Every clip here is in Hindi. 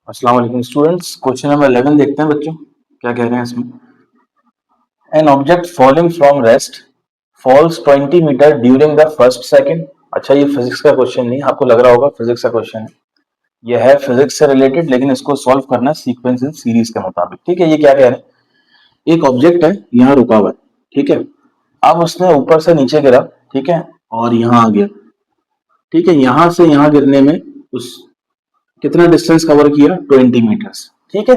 अस्सलाम वालेकुम स्टूडेंट्स। क्वेश्चन नंबर 11 देखते हैं बच्चों क्या कह रहे हैं इसमें। An object falling from rest falls 20 metre during the first second. अच्छा, ये फिजिक्स का क्वेश्चन नहीं, आपको लग रहा होगा फिजिक्स का क्वेश्चन है। ये है फिजिक्स से रिलेटेड, लेकिन इसको सॉल्व करना है सीक्वेंस इन सीरीज के मुताबिक। ठीक है, ये क्या कह रहे हैं, एक ऑब्जेक्ट है यहाँ रुका हुआ है, ठीक है। अब उसने ऊपर से नीचे गिरा, ठीक है, और यहाँ आ गया, ठीक है। यहाँ से यहाँ गिरने में उस कितना डिस्टेंस कवर किया, 20 मीटर्स, ठीक है।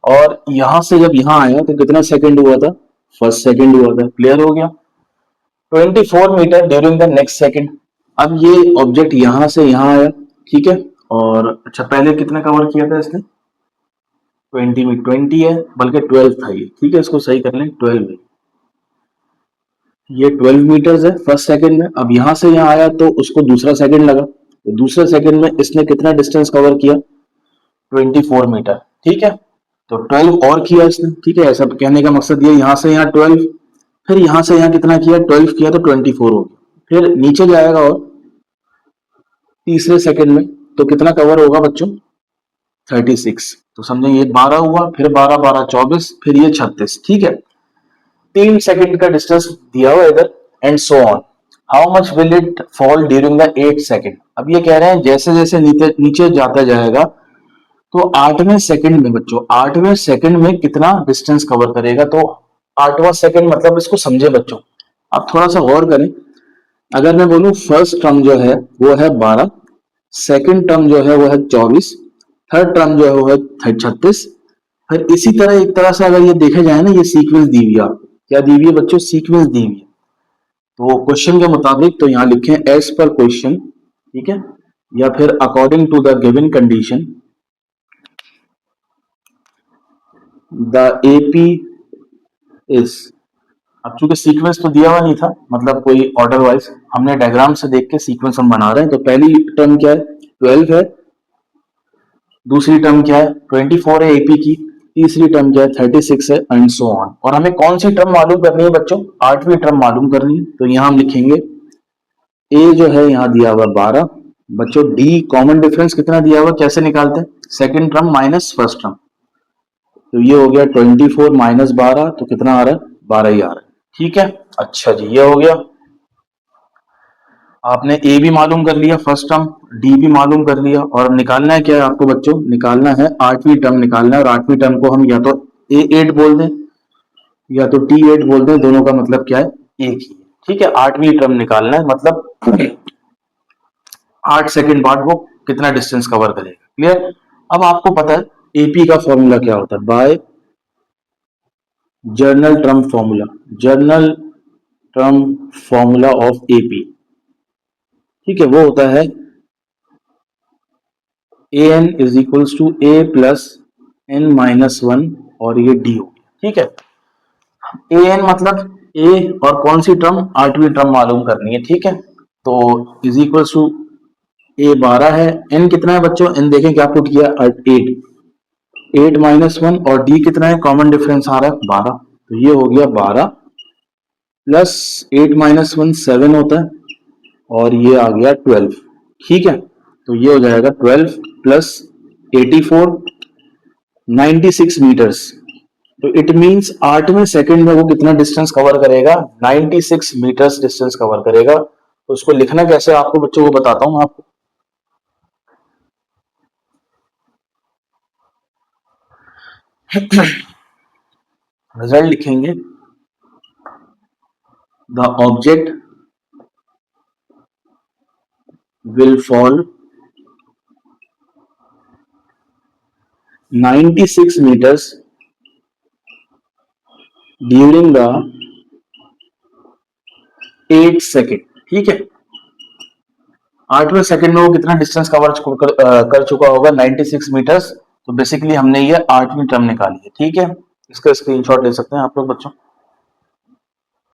और यहां से जब यहां आया तो कितना सेकंड हुआ था, फर्स्ट सेकंड हुआ था। क्लियर हो गया। 24 metre during the next second. अब ये ऑब्जेक्ट यहां से यहां आया, ठीक है। और अच्छा, पहले कितना कवर किया था इसने, 20 में 20 है, बल्कि 12 था ये, ठीक है। इसको सही कर लें, 12 है, ये 12 मीटर्स है फर्स्ट सेकंड में। अब यहां से यहां आया तो उसको दूसरा सेकंड लगा, तो दूसरे सेकंड में इसने कितना डिस्टेंस कवर किया, 24 मीटर, ठीक है। तो 12 और किया इसने, ठीक है। ऐसा कहने का मकसद ये, यहां से यहाँ 12, फिर यहां से यहाँ कितना किया, 12 किया तो 24 हो गया। फिर नीचे जाएगा और तीसरे सेकंड में तो कितना कवर होगा बच्चों, 36। तो समझे, ये 12 हुआ, फिर 12 12 24, फिर ये 36, ठीक है। 3 सेकंड का डिस्टेंस दिया हुआ इधर, and so on. How much will it fall during the 8 second. अब ये कह रहे हैं जैसे जैसे नीचे नीचे जाता जाएगा तो 8वें सेकंड में बच्चों, 8वें सेकंड में कितना डिस्टेंस कवर करेगा। तो 8वां सेकंड मतलब, इसको समझे बच्चों, आप थोड़ा सा गौर करें। अगर मैं बोलूं फर्स्ट टर्म जो है वो है 12, सेकंड टर्म जो है वो है 24, थर्ड टर्म जो है वो है 36। फिर इसी तरह एक तरह से अगर ये देखे जाए ना, ये सीक्वेंस दी हुई है आपको, क्या दी हुई है बच्चों, सीक्वेंस दी हुई है। तो क्वेश्चन के मुताबिक तो यहाँ लिखें एज पर क्वेश्चन, ठीक है, या फिर according to the given condition the AP is. अब चूंकि सीक्वेंस तो दिया हुआ नहीं था, मतलब कोई ऑर्डर वाइज, हमने डायग्राम से देख के सीक्वेंस हम बना रहे हैं। तो पहली टर्म क्या है, 12 है, दूसरी टर्म क्या है, 24 है एपी की, तीसरी टर्म क्या है, 36 है, एंड सो ऑन। और हमें कौन सी टर्म मालूम करनी है बच्चों, 8वीं टर्म मालूम करनी है। तो यहां हम लिखेंगे ए जो है यहाँ दिया हुआ 12 बच्चों, डी कॉमन डिफरेंस कितना दिया हुआ, कैसे निकालते हैं, second term minus first term. तो ये हो गया 24 माइनस 12, तो कितना आ रहा है, 12 ही आ रहा है, ठीक है। अच्छा जी, ये हो गया। आपने ए भी मालूम कर लिया फर्स्ट टर्म, डी भी मालूम कर लिया, और निकालना है क्या है आपको बच्चों, निकालना है 8वीं टर्म निकालना है। और 8वीं टर्म को हम या तो A8 बोल दें या तो T8 बोल दें, दोनों का मतलब क्या है, एक ही है, ठीक है। 8वीं टर्म निकालना है, मतलब 8 सेकंड बाद वो कितना डिस्टेंस कवर करेगा। क्लियर। अब आपको पता है एपी का फॉर्मूला क्या होता है, by general term formula, general term formula of AP, ठीक है। वो होता है a n is equals to a plus n minus 1, और ये डी हो गया, ठीक है। ए एन मतलब ए, और कौन सी टर्म, 8वीं टर्म मालूम करनी है, ठीक है। तो इज इक्वल्स टू ए 12 है, एन कितना है बच्चों, एन देखें क्या पुट किया, 8, 8 माइनस 1, और डी कितना है, कॉमन डिफरेंस आ रहा है 12। तो ये हो गया 12 प्लस 8 माइनस 1 7 होता है, और ये आ गया 12, ठीक है। तो ये हो जाएगा 12 प्लस 84, 96 मीटर्स। तो इट मींस 8वें सेकंड में वो कितना डिस्टेंस कवर करेगा, 96 मीटर्स डिस्टेंस कवर करेगा। तो उसको लिखना कैसे आपको बच्चों को बताता हूं आपको। रिजल्ट लिखेंगे, the object will fall 96 meters during the 8 second, ठीक है। 8वें सेकंड में वो कितना डिस्टेंस कवर कर चुका होगा, 96 मीटर्स। तो बेसिकली हमने ये 8वीं टर्म निकाली है, ठीक है। इसका स्क्रीनशॉट ले सकते हैं आप लोग बच्चों।